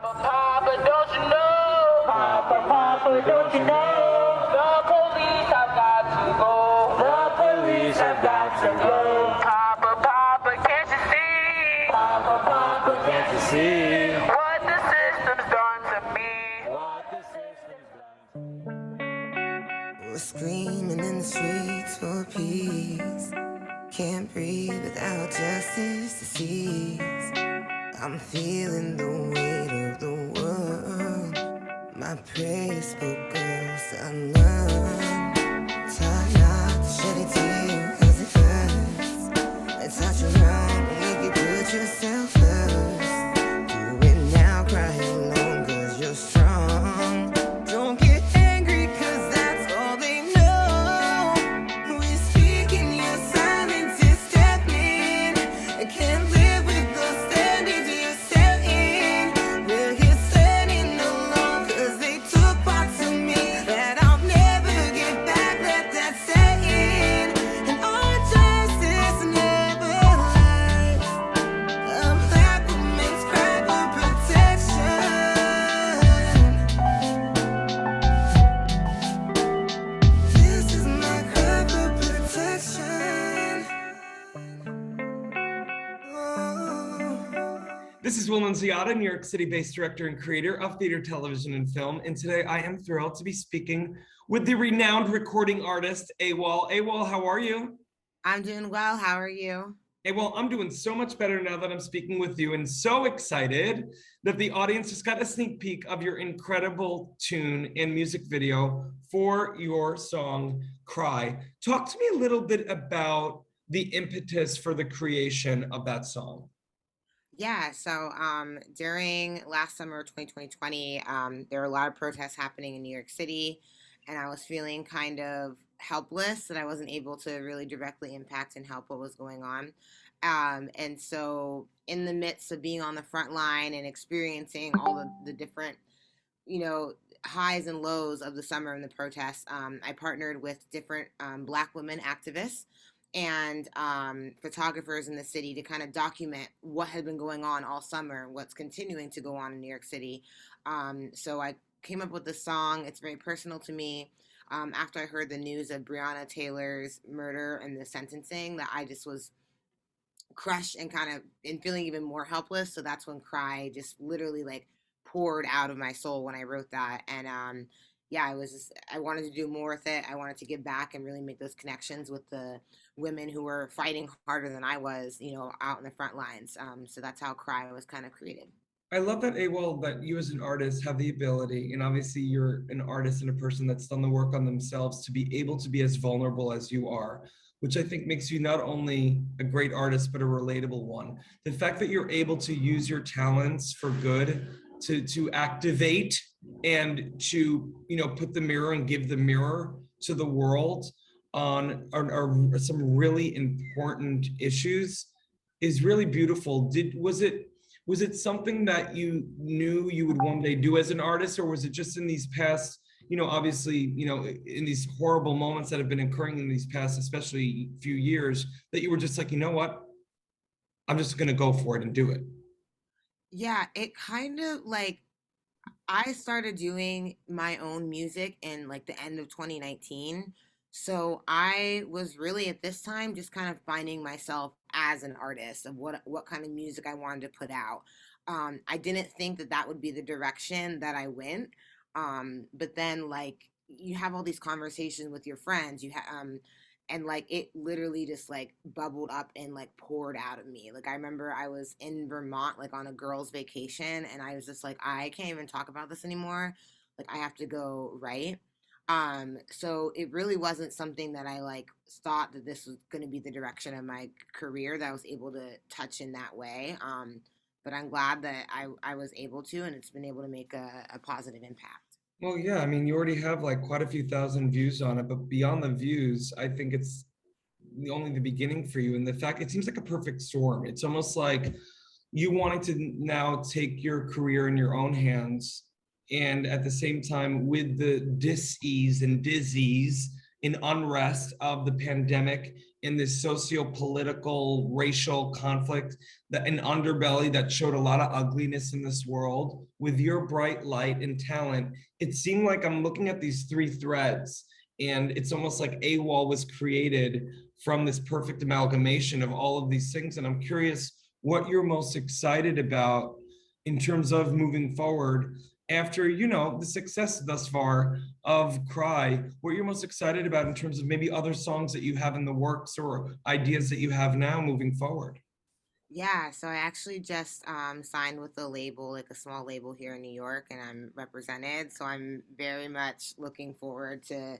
Papa, don't you know? Papa, don't you know? The police have got to go. The police have got to go. Papa, can't you see? Papa, can't you see? What the system's done to me. What the system's done. We're screaming in the streets for peace. Can't breathe without justice to cease. I'm feeling the weight of the world. My prayers spoke girls undone. Try not to shed a tear, cause it hurts. Let's touch around and make you put yourself first. Do it now, cry alone, cause you're strong. Don't get angry, cause that's all they know. We're speaking, your silence is stepping. I can't live with the standards you're setting. We're here standing alone, cause they took parts of me that I'll never get back. Let that set in. And our justice never lies. A black woman's cry for protection. This is my cry for protection. Oh. This is Will Nunziata, New York City-based director and creator of theater, television, and film. And today I am thrilled to be speaking with the renowned recording artist, AWAL. AWAL, how are you? I'm doing well. How are you? AWAL, I'm doing so much better now that I'm speaking with you, and so excited that the audience just got a sneak peek of your incredible tune and music video for your song, Cry. Talk to me a little bit about the impetus for the creation of that song. Yeah, so during last summer, 2020, there were a lot of protests happening in New York City, and I was feeling kind of helpless that I wasn't able to really directly impact and help what was going on. And so in the midst of being on the front line and experiencing all the different, highs and lows of the summer and the protests, I partnered with different Black women activists and photographers in the city to kind of document what had been going on all summer and what's continuing to go on in New York City. So I came up with this song. It's very personal to me. After I heard the news of Breonna Taylor's murder and the sentencing, that I just was crushed and feeling even more helpless. So that's when Cry just literally like poured out of my soul when I wrote that. And I wanted to do more with it. I wanted to give back and really make those connections with the women who were fighting harder than I was, out in the front lines. So that's how Cry was kind of created. I love that, AWAL, that you as an artist have the ability, and obviously you're an artist and a person that's done the work on themselves, to be able to be as vulnerable as you are, which I think makes you not only a great artist, but a relatable one. The fact that you're able to use your talents for good, to activate and to, put the mirror and give the mirror to the world on some really important issues is really beautiful. Was it something that you knew you would one day do as an artist, or was it just in these past, obviously, in these horrible moments that have been occurring in these past, especially few years, that you were just like, you know what, I'm just gonna go for it and do it? Yeah, it kind of like I started doing my own music in like the end of 2019. So I was really at this time just kind of finding myself as an artist of what kind of music I wanted to put out. I didn't think that would be the direction that I went. But then like you have all these conversations with your friends, and like it literally just like bubbled up and like poured out of me. Like I remember I was in Vermont like on a girls' vacation, and I was just like, I can't even talk about this anymore. Like I have to go write. So it really wasn't something that I like thought that this was going to be the direction of my career, that I was able to touch in that way. But I'm glad that I was able to, and it's been able to make a positive impact. Well, yeah, I mean, you already have like quite a few thousand views on it, but beyond the views, I think it's only the beginning for you. And the fact, it seems like a perfect storm. It's almost like you wanting to now take your career in your own hands, and at the same time, with the dis-ease and disease and unrest of the pandemic in this socio-political, racial conflict, that an underbelly that showed a lot of ugliness in this world. With your bright light and talent, it seemed like I'm looking at these three threads, and it's almost like AWAL was created from this perfect amalgamation of all of these things. And I'm curious what you're most excited about in terms of moving forward after, you know, the success thus far of Cry, what you're most excited about in terms of maybe other songs that you have in the works or ideas that you have now moving forward. Yeah, so I actually just signed with a label, like a small label here in New York, and I'm represented. So I'm very much looking forward to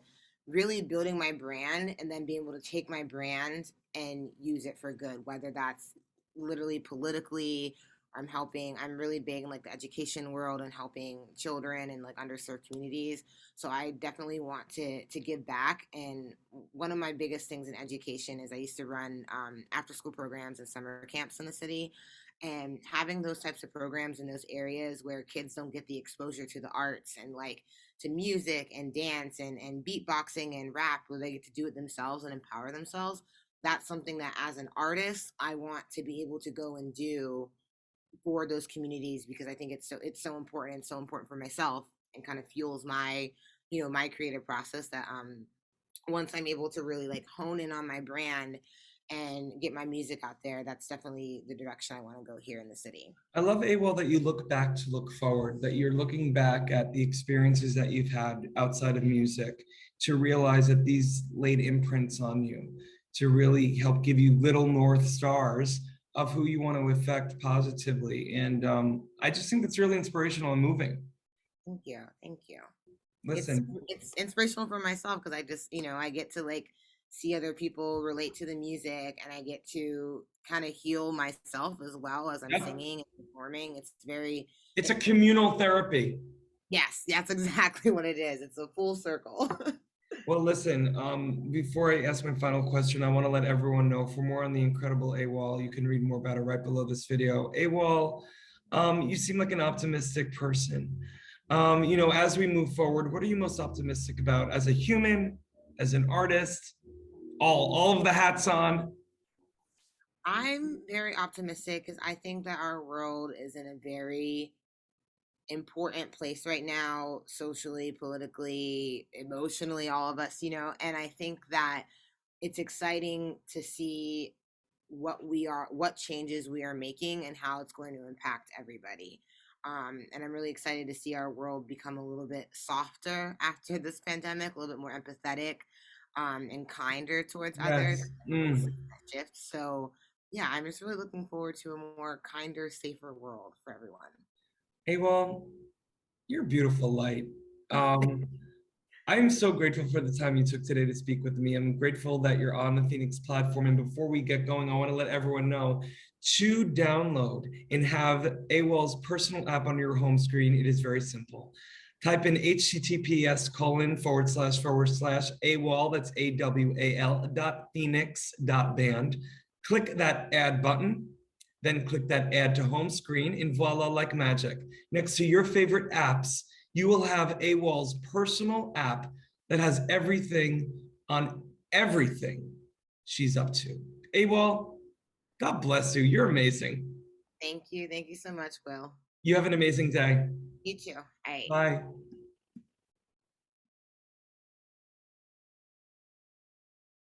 really building my brand and then being able to take my brand and use it for good, whether that's literally politically. I'm really big in like the education world and helping children and like underserved communities. So I definitely want to give back. And one of my biggest things in education is I used to run after school programs and summer camps in the city. And having those types of programs in those areas where kids don't get the exposure to the arts and like to music and dance and beatboxing and rap, where they get to do it themselves and empower themselves. That's something that as an artist, I want to be able to go and do for those communities, because I think it's so important and so important for myself, and kind of fuels my my creative process, that once I'm able to really like hone in on my brand and get my music out there, that's definitely the direction I want to go here in the city. I love, AWAL, that you look back to look forward, that you're looking back at the experiences that you've had outside of music to realize that these laid imprints on you to really help give you little North Stars of who you want to affect positively. And I just think that's really inspirational and moving. Thank you, thank you. it's Listen, it's inspirational for myself, because I just I get to like see other people relate to the music, and I get to kind of heal myself as well as I'm yep, singing and performing. It's very it's a communal therapy. Yes, that's exactly what it is. It's a full circle. Well, listen, before I ask my final question, I want to let everyone know, for more on the incredible AWAL, you can read more about it right below this video. AWAL, you seem like an optimistic person. You know, as we move forward, what are you most optimistic about as a human, as an artist, all of the hats on? I'm very optimistic because I think that our world is in a very important place right now, socially, politically, emotionally, all of us, and I think that it's exciting to see what changes we are making and how it's going to impact everybody. And I'm really excited to see our world become a little bit softer after this pandemic, a little bit more empathetic, and kinder towards others. Yes. Really see that shift. So, yeah, I'm just really looking forward to a more kinder, safer world for everyone. AWAL, you're a beautiful light. Um, I'm so grateful for the time you took today to speak with me. I'm grateful that you're on the FENIX platform. And before we get going, I want to let everyone know to download and have AWAL's personal app on your home screen. It is very simple. Type in https://AWAL, that's AWAL.FENIX.band. Click that add button, then click that add to home screen, and voila, like magic. Next to your favorite apps, you will have AWAL's personal app that has everything on everything she's up to. AWAL, God bless you. You're amazing. Thank you. Thank you so much, Will. You have an amazing day. You too. All right. Bye.